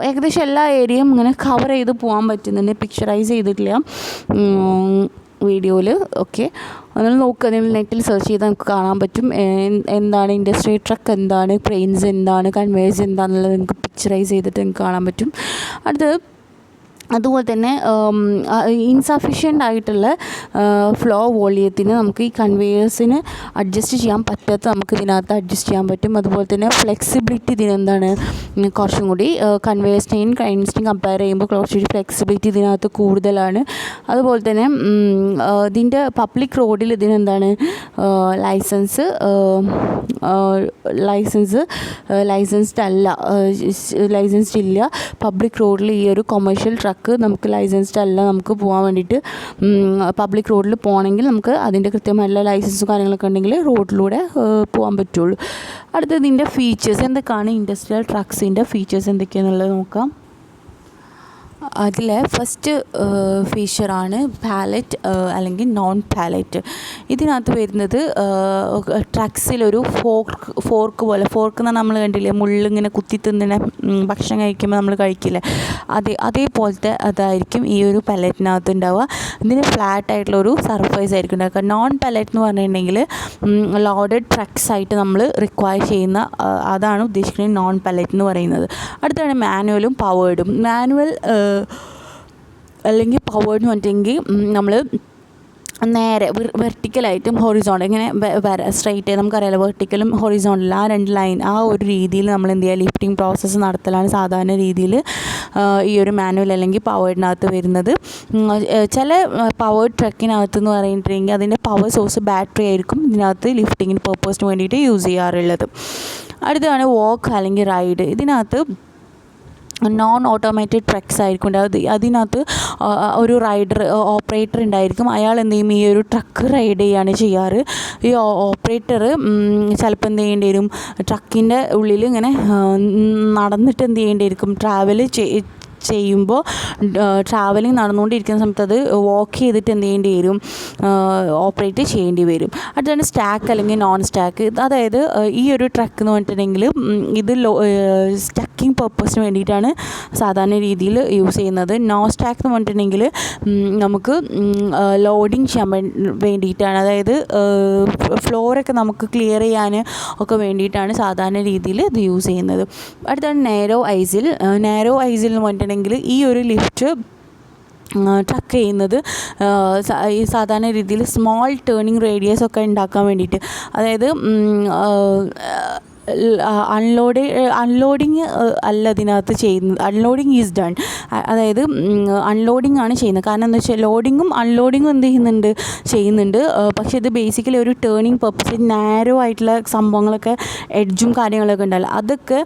ഏകദേശം എല്ലാ ഏരിയയും ഇങ്ങനെ കവർ ചെയ്ത് പോകാൻ പറ്റുന്നുണ്ട്. പിക്ചറൈസ് ചെയ്തിട്ടില്ല വീഡിയോയിൽ. ഓക്കെ, നിങ്ങൾ നോക്കുക, നിങ്ങൾ നെറ്റിൽ സെർച്ച് ചെയ്താൽ നമുക്ക് കാണാൻ പറ്റും എന്താണ് ഇൻഡസ്ട്രിയൽ ട്രക്ക് എന്താണ്, ക്രെയിൻസ് എന്താണ്, കൺവേയേഴ്സ് എന്താണെന്നുള്ളത് നിങ്ങൾക്ക് പിക്ചറൈസ് ചെയ്തിട്ട് നിങ്ങൾക്ക് കാണാൻ പറ്റും. അതുപോലെ തന്നെ ഇൻസഫിഷ്യൻ്റ് ആയിട്ടുള്ള ഫ്ലോ വോളിയത്തിന് നമുക്ക് ഈ കൺവേയേഴ്സിന് അഡ്ജസ്റ്റ് ചെയ്യാൻ പറ്റാത്ത നമുക്ക് ഇതിനകത്ത് അഡ്ജസ്റ്റ് ചെയ്യാൻ പറ്റും. അതുപോലെ തന്നെ ഫ്ലെക്സിബിലിറ്റി ഇതിനെന്താണ് കുറച്ചും കൂടി കൺവേയേഴ്സിനെയും ക്രെയിൻസിനെയും കമ്പയർ ചെയ്യുമ്പോൾ കുറച്ചുകൂടി ഫ്ലെക്സിബിലിറ്റി ഇതിനകത്ത് കൂടുതലാണ്. അതുപോലെ തന്നെ ഇതിൻ്റെ പബ്ലിക് റോഡിൽ ഇതിനെന്താണ് ലൈസൻസ്ഡ് ഇല്ല. പബ്ലിക് റോഡിൽ ഈ ഒരു കൊമേഴ്ഷ്യൽ ട്രക്ക് നമുക്ക് ലൈസൻസ്ഡ് അല്ല. നമുക്ക് പോകാൻ വേണ്ടിയിട്ട് പബ്ലിക് റോഡിൽ പോകണമെങ്കിൽ നമുക്ക് അതിൻ്റെ കൃത്യമായിട്ടുള്ള ലൈസൻസും കാര്യങ്ങളൊക്കെ ഉണ്ടെങ്കിൽ റോഡിലൂടെ പോകാൻ പറ്റുള്ളൂ. അടുത്തത് ഇതിൻ്റെ ഫീച്ചേഴ്സ് എന്തൊക്കെയാണ്, ഇൻഡസ്ട്രിയൽ ട്രക്സിൻ്റെ ഫീച്ചേഴ്സ് എന്തൊക്കെയാണെന്നുള്ളത് നോക്കാം. അതിലെ ഫസ്റ്റ് ഫീച്ചറാണ് പാലറ്റ് അല്ലെങ്കിൽ നോൺ പാലറ്റ്. ഇതിനകത്ത് വരുന്നത് ട്രക്സിലൊരു ഫോർക്ക് പോലെ, ഫോർക്ക് എന്ന് നമ്മൾ കണ്ടില്ലേ, മുള്ളിങ്ങനെ കുത്തി തിന്നിനെ ഭക്ഷണം കഴിക്കുമ്പോൾ നമ്മൾ കഴിക്കില്ലേ, അതേപോലത്തെ അതായിരിക്കും ഈ ഒരു പാലറ്റിനകത്ത് ഉണ്ടാവുക. ഇതിന് ഫ്ലാറ്റ് ആയിട്ടുള്ളൊരു സർഫേസ് ആയിരിക്കും ഉണ്ടാക്കുക. നോൺ പാലറ്റ് എന്ന് പറഞ്ഞിട്ടുണ്ടെങ്കിൽ ലോഡഡ് ട്രക്സ് ആയിട്ട് നമ്മൾ റിക്വയർ ചെയ്യുന്ന, അതാണ് ഉദ്ദേശിക്കുന്നത് നോൺ പാലറ്റ് എന്ന് പറയുന്നത്. അടുത്താണ് മാനുവലും പവേർഡും. മാനുവൽ അല്ലെങ്കിൽ പവേർഡ് എന്ന് പറഞ്ഞിട്ടുണ്ടെങ്കിൽ നമ്മൾ നേരെ വെർട്ടിക്കലായിട്ടും ഹൊറിസോണ്ടൽ ഇങ്ങനെ സ്ട്രൈറ്റ്, നമുക്കറിയാലോ വെർട്ടിക്കലും ഹൊറിസോണ്ടൽ ആ രണ്ട് ലൈൻ, ആ ഒരു രീതിയിൽ നമ്മൾ എന്ത് ചെയ്യുക, ലിഫ്റ്റിംഗ് പ്രോസസ്സ് നടത്തലാണ് സാധാരണ രീതിയിൽ ഈ ഒരു മാനുവൽ അല്ലെങ്കിൽ പവേർഡിനകത്ത് വരുന്നത്. ചില പവേർഡ് ട്രക്കിനകത്ത് എന്ന് പറഞ്ഞിട്ടുണ്ടെങ്കിൽ അതിൻ്റെ പവർ സോഴ്സ് ബാറ്ററി ആയിരിക്കും ഇതിനകത്ത് ലിഫ്റ്റിങ്ങിന് പർപ്പസിന് വേണ്ടിയിട്ട് യൂസ് ചെയ്യാറുള്ളത്. അടുത്താണ് വോക്ക് അല്ലെങ്കിൽ റൈഡ്. ഇതിനകത്ത് നോൺ ഓട്ടോമാറ്റഡ് ട്രക്സ് ആയിരിക്കും അതിനകത്ത് ഒരു ഓപ്പറേറ്റർ ഉണ്ടായിരിക്കും. അയാൾ എന്ത് ചെയ്യും, ഈ ഒരു ട്രക്ക് റൈഡ് ചെയ്യുകയാണ് ചെയ്യാറ്. ഈ ഓപ്പറേറ്റർ ചിലപ്പോൾ എന്ത് ചെയ്യേണ്ടി വരും, ട്രക്കിൻ്റെ ഉള്ളിൽ ഇങ്ങനെ നടന്നിട്ട് എന്ത് ചെയ്യേണ്ടി വരും, ചെയ്യുമ്പോൾ ട്രാവലിംഗ് നടന്നുകൊണ്ടിരിക്കുന്ന സമയത്ത് അത് വാക്ക് ചെയ്തിട്ട് എന്ത് ചെയ്യേണ്ടി വരും, ഓപ്പറേറ്റ് ചെയ്യേണ്ടി വരും. അടുത്താണ് സ്റ്റാക്ക് അല്ലെങ്കിൽ നോൺ സ്റ്റാക്ക്. അതായത് ഈ ഒരു ട്രക്ക് എന്ന് പറഞ്ഞിട്ടുണ്ടെങ്കിൽ ഇത് സ്റ്റക്കിംഗ് പർപ്പസിന് വേണ്ടിയിട്ടാണ് സാധാരണ രീതിയിൽ യൂസ് ചെയ്യുന്നത്. നോ സ്റ്റാക്ക് എന്ന് പറഞ്ഞിട്ടുണ്ടെങ്കിൽ നമുക്ക് ലോഡിങ് ചെയ്യാൻ വേണ്ടിയിട്ടാണ്, അതായത് ഫ്ലോറൊക്കെ നമുക്ക് ക്ലിയർ ചെയ്യാൻ ഒക്കെ വേണ്ടിയിട്ടാണ് സാധാരണ രീതിയിൽ ഇത് യൂസ് ചെയ്യുന്നത്. അടുത്താണ് നാരോ ഐസിൽ. നാരോ ഐസിൽ എന്ന് പറഞ്ഞിട്ടുണ്ടെങ്കിൽ ഈ ഒരു ലിഫ്റ്റ് ട്രക്ക് ചെയ്യുന്നത് ഈ സാധാരണ രീതിയിൽ സ്മോൾ ടേണിങ് റേഡിയസ് ഒക്കെ ഉണ്ടാക്കാൻ വേണ്ടിയിട്ട്, അതായത് അൺലോഡിങ് അല്ല ഇതിനകത്ത് ചെയ്യുന്നത്. അൺലോഡിങ് ഈസ് ഡൺ, അതായത് അൺലോഡിങ് ആണ് ചെയ്യുന്നത്. കാരണം എന്താ വെച്ചാൽ ലോഡിങ്ങും അൺലോഡിങ്ങും എന്ത് ചെയ്യുന്നുണ്ട്. പക്ഷേ ഇത് ബേസിക്കലി ഒരു ടേണിങ് പർപ്പസ്, നാരോ ആയിട്ടുള്ള സംഭവങ്ങളൊക്കെ എഡ്ജും കാര്യങ്ങളൊക്കെ ഉണ്ടല്ലോ, അതൊക്കെ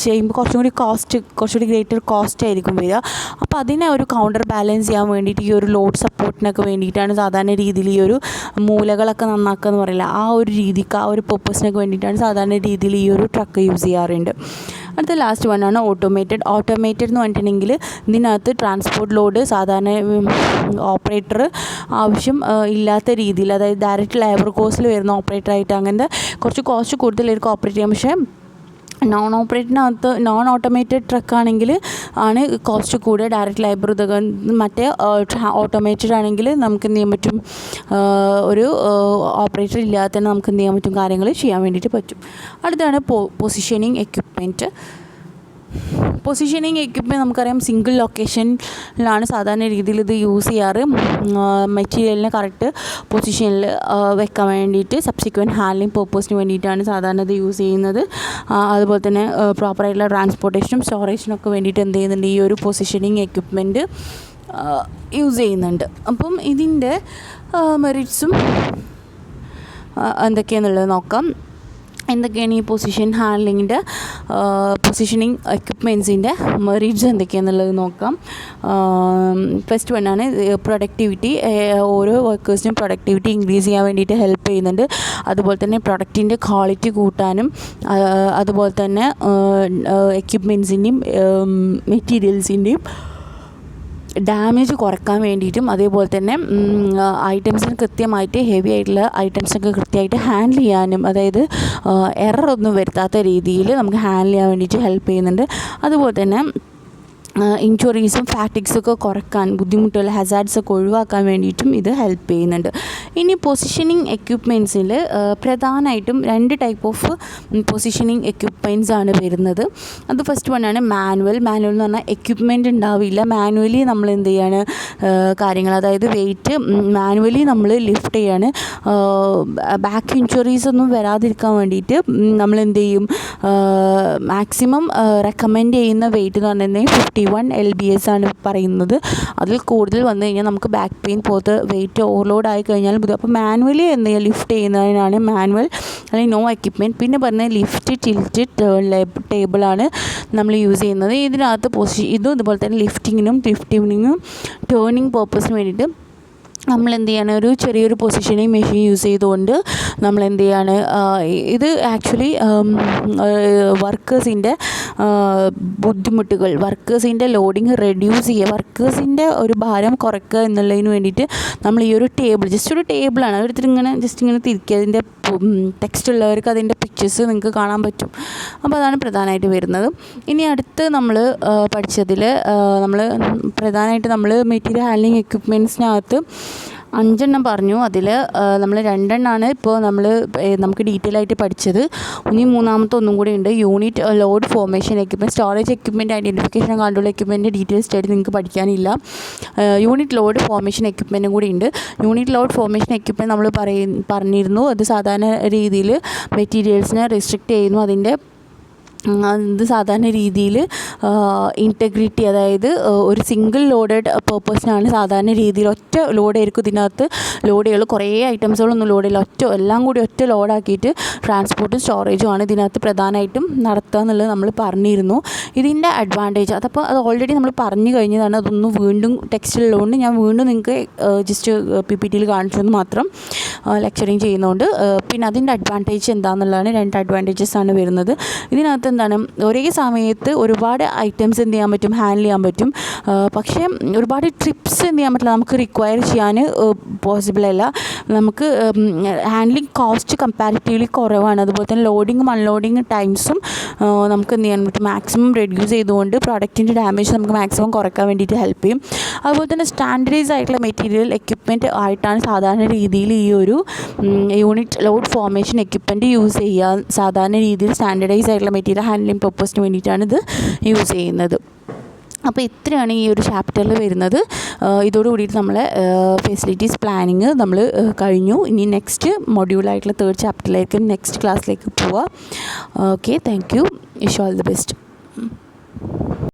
ചെയ്യുമ്പോൾ കുറച്ചുകൂടി ഗ്രേറ്റർ കോസ്റ്റ് ആയിരിക്കും വരിക. അപ്പോൾ അതിനെ ഒരു കൗണ്ടർ ബാലൻസ് ചെയ്യാൻ വേണ്ടിയിട്ട് ഈ ഒരു ലോഡ് സപ്പോർട്ടിനൊക്കെ വേണ്ടിയിട്ടാണ് സാധാരണ രീതിയിൽ ഈ ഒരു മൂലകളൊക്കെ നന്നാക്കുക എന്ന് പറയില്ല, ആ ഒരു രീതിക്ക്, ആ ഒരു പർപ്പസിനൊക്കെ വേണ്ടിയിട്ടാണ് സാധാരണ രീതിയിൽ ഈ ഒരു ട്രക്ക് യൂസ് ചെയ്യാറുണ്ട്. അടുത്ത ലാസ്റ്റ് വണ്ണാണ് ഓട്ടോമേറ്റഡ് എന്ന് പറഞ്ഞിട്ടുണ്ടെങ്കിൽ ഇതിനകത്ത് ട്രാൻസ്പോർട്ട് ലോഡ് സാധാരണ ഓപ്പറേറ്റർ ആവശ്യം ഇല്ലാത്ത രീതിയിൽ, അതായത് ഡയറക്റ്റ് ലേബർ കോസ്റ്റിൽ വരുന്ന ഓപ്പറേറ്ററായിട്ട് അങ്ങനത്തെ കുറച്ച് കോസ്റ്റ് കൂടുതലായിരിക്കും ഓപ്പറേറ്റ് ചെയ്യാം. പക്ഷേ നോൺ ഓട്ടോമേറ്റഡ് ട്രക്കാണെങ്കിൽ ആണ് കോസ്റ്റ് കൂടുക, ഡയറക്റ്റ് ലേബർ ഇതൊക്കെ. മറ്റേ ഓട്ടോമേറ്റഡ് ആണെങ്കിൽ നമുക്ക് എന്ത് ചെയ്യാൻ പറ്റും, ഒരു ഓപ്പറേറ്റർ ഇല്ലാതെ തന്നെ നമുക്ക് എന്ത് ചെയ്യാൻ പറ്റും, കാര്യങ്ങൾ ചെയ്യാൻ വേണ്ടിയിട്ട് പറ്റും. അടുത്താണ് പൊസിഷനിങ് എക്യുപ്മെൻറ്റ്. നമുക്കറിയാം സിംഗിൾ ലൊക്കേഷനിലാണ് സാധാരണ രീതിയിൽ ഇത് യൂസ് ചെയ്യാറ്. മെറ്റീരിയലിനെ കറക്റ്റ് പൊസിഷനിൽ വെക്കാൻ വേണ്ടിയിട്ട് സബ്സിക്വൻറ്റ് ഹാൻഡ്ലിംഗ് പർപ്പസിന് വേണ്ടിയിട്ടാണ് സാധാരണ ഇത് യൂസ് ചെയ്യുന്നത്. അതുപോലെ തന്നെ പ്രോപ്പറായിട്ടുള്ള ട്രാൻസ്പോർട്ടേഷനും സ്റ്റോറേജിനൊക്കെ വേണ്ടിയിട്ട് എന്ത് ചെയ്യുന്നുണ്ട്, ഈ ഒരു പൊസിഷനിങ് എക്യുപ്മെൻറ്റ് യൂസ് ചെയ്യുന്നുണ്ട്. അപ്പം ഇതിൻ്റെ മെറിറ്റ്സും എന്തൊക്കെയാണെന്നുള്ളത് നോക്കാം. എന്തൊക്കെയാണ് ഈ പൊസിഷനിങ് എക്യുപ്മെൻറ്റ്സിൻ്റെ മെറിറ്റ്സ് എന്തൊക്കെയാണെന്നുള്ളത് നോക്കാം. ഫസ്റ്റ് വണ്ണാണ് പ്രൊഡക്ടിവിറ്റി. ഓരോ വർക്കേഴ്സിനും പ്രൊഡക്ടിവിറ്റി ഇൻക്രീസ് ചെയ്യാൻ വേണ്ടിയിട്ട് ഹെൽപ്പ് ചെയ്യുന്നുണ്ട്. അതുപോലെ തന്നെ പ്രൊഡക്റ്റിൻ്റെ ക്വാളിറ്റി കൂട്ടാനും, അതുപോലെ തന്നെ എക്യുപ്മെൻറ്റ്സിൻ്റെയും മെറ്റീരിയൽസിൻ്റെയും ഡാമേജ് കുറക്കാൻ വേണ്ടിയിട്ടും, അതേപോലെ തന്നെ ഐറ്റംസിന് കൃത്യമായിട്ട് ഹെവി ആയിട്ടുള്ള ഐറ്റംസൊക്കെ കൃത്യമായിട്ട് ഹാൻഡിൽ ചെയ്യാനും, അതായത് എററൊന്നും വരുത്താത്ത രീതിയിൽ നമുക്ക് ഹാൻഡിൽ ചെയ്യാൻ വേണ്ടിയിട്ട് ഹെൽപ്പ് ചെയ്യുന്നുണ്ട്. അതുപോലെ തന്നെ ഇഞ്ചുറീസും ഫാറ്റിക്സൊക്കെ കുറക്കാൻ, ബുദ്ധിമുട്ടുള്ള ഹസാർഡ്സൊക്കെ ഒഴിവാക്കാൻ വേണ്ടിയിട്ടും ഇത് ഹെൽപ്പ് ചെയ്യുന്നുണ്ട്. ഇനി പൊസിഷനിങ് എക്യുപ്മെൻറ്റ്സിൽ പ്രധാനമായിട്ടും 2 ടൈപ്പ് ഓഫ് പൊസിഷനിങ് എക്യുപ്മെൻറ്റ്സ് ആണ് വരുന്നത്. അത് ഫസ്റ്റ് വണ്ണാണ് മാനുവൽ എന്ന് പറഞ്ഞാൽ എക്യുപ്മെൻറ്റ് ഉണ്ടാവില്ല, മാനുവലി നമ്മൾ എന്ത് ചെയ്യാണ് കാര്യങ്ങൾ, അതായത് വെയിറ്റ് മാനുവലി നമ്മൾ ലിഫ്റ്റ് ചെയ്യാണ്. ബാക്ക് ഇഞ്ചുറീസ് ഒന്നും വരാതിരിക്കാൻ വേണ്ടിയിട്ട് നമ്മൾ എന്ത് ചെയ്യും, മാക്സിമം റെക്കമെൻഡ് ചെയ്യുന്ന വെയിറ്റ് എന്ന് പറഞ്ഞിട്ടുണ്ടെങ്കിൽ 51 lbs ആണ് പറയുന്നത്. അതിൽ കൂടുതൽ വന്നു കഴിഞ്ഞാൽ നമുക്ക് ബാക്ക് പെയിൻ പോലത്തെ വെയിറ്റ് ഓവർലോഡ് ആയി കഴിഞ്ഞാൽ അപ്പോൾ മാനുവലി എന്ത് ചെയ്യുക, ലിഫ്റ്റ് ചെയ്യുന്നതിനാണ് മാനുവൽ അല്ലെങ്കിൽ നോ എക്യുപ്മെൻറ്റ്. പിന്നെ പറഞ്ഞാൽ ലിഫ്റ്റ്, ടിൽറ്റ്, ടേബിളാണ് നമ്മൾ യൂസ് ചെയ്യുന്നത്. ഇതിനകത്ത് ഇതും ഇതുപോലെ തന്നെ ലിഫ്റ്റിങ്ങിനും ടേണിങ് പർപ്പസിന് വേണ്ടിയിട്ട് നമ്മൾ എന്ത് ചെയ്യാണ്, ഒരു ചെറിയൊരു പൊസിഷനിങ് മെഷീൻ യൂസ് ചെയ്തുകൊണ്ട് നമ്മൾ എന്ത് ചെയ്യാണ്, ഇത് ആക്ച്വലി വർക്കേഴ്സിൻ്റെ ബുദ്ധിമുട്ടുകൾ, വർക്കേഴ്സിൻ്റെ ലോഡിങ് റെഡ്യൂസ് ചെയ്യുക, വർക്കേഴ്സിൻ്റെ ഒരു ഭാരം കുറയ്ക്കുക എന്നുള്ളതിന് വേണ്ടിയിട്ട് നമ്മൾ ഈ ഒരു ടേബിൾ, ജസ്റ്റ് ഒരു ടേബിളാണ് എടുത്തിട്ട് ഇങ്ങനെ ജസ്റ്റ് ഇങ്ങനെ തിരിക്കുക. അതിൻ്റെ ടെക്സ്റ്റ് ഉള്ളവർക്ക് അതിൻ്റെ പിക്ചേഴ്സ് നിങ്ങൾക്ക് കാണാൻ പറ്റും. അപ്പോൾ അതാണ് പ്രധാനമായിട്ട് വരുന്നത്. ഇനി അടുത്ത് നമ്മൾ പഠിച്ചതിൽ നമ്മൾ പ്രധാനമായിട്ട് നമ്മൾ മെറ്റീരിയൽ ഹാൻഡ്ലിംഗ് എക്യുപ്മെൻറ്റ്സിനകത്ത് 5 എണ്ണം പറഞ്ഞു. അതിൽ നമ്മൾ 2 എണ്ണമാണ് ഇപ്പോൾ നമുക്ക് ഡീറ്റെയിൽ ആയിട്ട് പഠിച്ചത്. ഇനി മൂന്നാമത്തെ ഒന്നും കൂടി ഉണ്ട്, unit load formation equipment, storage equipment, identification control equipment detail study നിങ്ങൾക്ക് പഠിക്കാനില്ല. യൂണിറ്റ് ലോഡ് ഫോർമേഷൻ എക്യുപ്മെൻറ്റും കൂടി ഉണ്ട്. യൂണിറ്റ് ലോഡ് ഫോർമേഷൻ എക്യുപ്മെൻറ്റ് നമ്മൾ പറഞ്ഞിരുന്നു, അത് സാധാരണ രീതിയിൽ മെറ്റീരിയൽസിനെ റെസ്ട്രിക്റ്റ് ചെയ്യുന്നു. അത് സാധാരണ രീതിയിൽ ഇൻറ്റഗ്രിറ്റി, അതായത് ഒരു സിംഗിൾ ലോഡഡ് പേർപ്പസിനാണ് സാധാരണ രീതിയിൽ ഒറ്റ ലോഡായിരിക്കും ഇതിനകത്ത് ലോഡ് ചെയ്യുള്ളൂ. കുറേ ഐറ്റംസുകളൊന്നും ലോഡ് ചെയ്യില്ല, എല്ലാം കൂടി ഒറ്റ ലോഡാക്കിയിട്ട് ട്രാൻസ്പോർട്ടും സ്റ്റോറേജും ആണ് ഇതിനകത്ത് പ്രധാനമായിട്ടും നടത്തുക എന്നുള്ളത് നമ്മൾ പറഞ്ഞിരുന്നു. ഇതിൻ്റെ അഡ്വാൻറ്റേജ് അത് ഓൾറെഡി നമ്മൾ പറഞ്ഞു കഴിഞ്ഞതാണ്. അതൊന്നും വീണ്ടും ടെക്സ്റ്റിലുള്ളതുകൊണ്ട് ഞാൻ വീണ്ടും നിങ്ങൾക്ക് ജസ്റ്റ് PPTയിൽ കാണിച്ചെന്ന് മാത്രം, ലെക്ചറിങ് ചെയ്യുന്നതുകൊണ്ട്. പിന്നെ അതിൻ്റെ അഡ്വാൻറ്റേജ് എന്താണെന്നുള്ളതാണ്, 2 അഡ്വാൻറ്റേജസ് ആണ് വരുന്നത്. ഇതിനകത്ത് എന്താണ്, ഒരേ സമയത്ത് ഒരുപാട് ഐറ്റംസ് എന്ത് ചെയ്യാൻ പറ്റും, ഹാൻഡിൽ ചെയ്യാൻ പറ്റും. പക്ഷേ ഒരുപാട് ട്രിപ്സ് എന്ത് ചെയ്യാൻ പറ്റില്ല, നമുക്ക് റിക്വയർ ചെയ്യാൻ പോസിബിൾ അല്ല. നമുക്ക് ഹാൻഡ്ലിങ് കോസ്റ്റ് കമ്പാരിറ്റീവ്ലി കുറവാണ്. അതുപോലെ തന്നെ ലോഡിങ്ങും അൺലോഡിങ് ടൈംസും നമുക്ക് എന്ത് ചെയ്യാൻ പറ്റും, മാക്സിമം റെഡ്യൂസ് ചെയ്തുകൊണ്ട് പ്രോഡക്റ്റിൻ്റെ ഡാമേജ് നമുക്ക് മാക്സിമം കുറയ്ക്കാൻ വേണ്ടിയിട്ട് ഹെൽപ്പ് ചെയ്യും. അതുപോലെ തന്നെ സ്റ്റാൻഡർഡൈസ് ആയിട്ടുള്ള മെറ്റീരിയൽ എക്യുപ്മെൻറ്റ് ആയിട്ടാണ് സാധാരണ രീതിയിൽ ഈ ഒരു unit load formation equipment use ചെയ്യുക. സാധാരണ രീതിയിൽ സ്റ്റാൻഡർഡൈസ് ആയിട്ടുള്ള മെറ്റീരിയൽ ഹാൻഡ്ലിംഗ് പർപ്പസിന് വേണ്ടിയിട്ടാണ് ഇത് യൂസ് ചെയ്യുന്നത്. അപ്പോൾ ഇത്രയാണ് ഈ ഒരു ചാപ്റ്ററിൽ വരുന്നത്. ഇതോടുകൂടിയിട്ട് നമ്മളെ ഫെസിലിറ്റീസ് പ്ലാനിങ് നമ്മൾ കഴിഞ്ഞു. ഇനി നെക്സ്റ്റ് മൊഡ്യൂളായിട്ടുള്ള 3rd ചാപ്റ്ററിലേക്ക് നെക്സ്റ്റ് ക്ലാസ്സിലേക്ക് പോവാം. Okay, thank you. Wish all the best.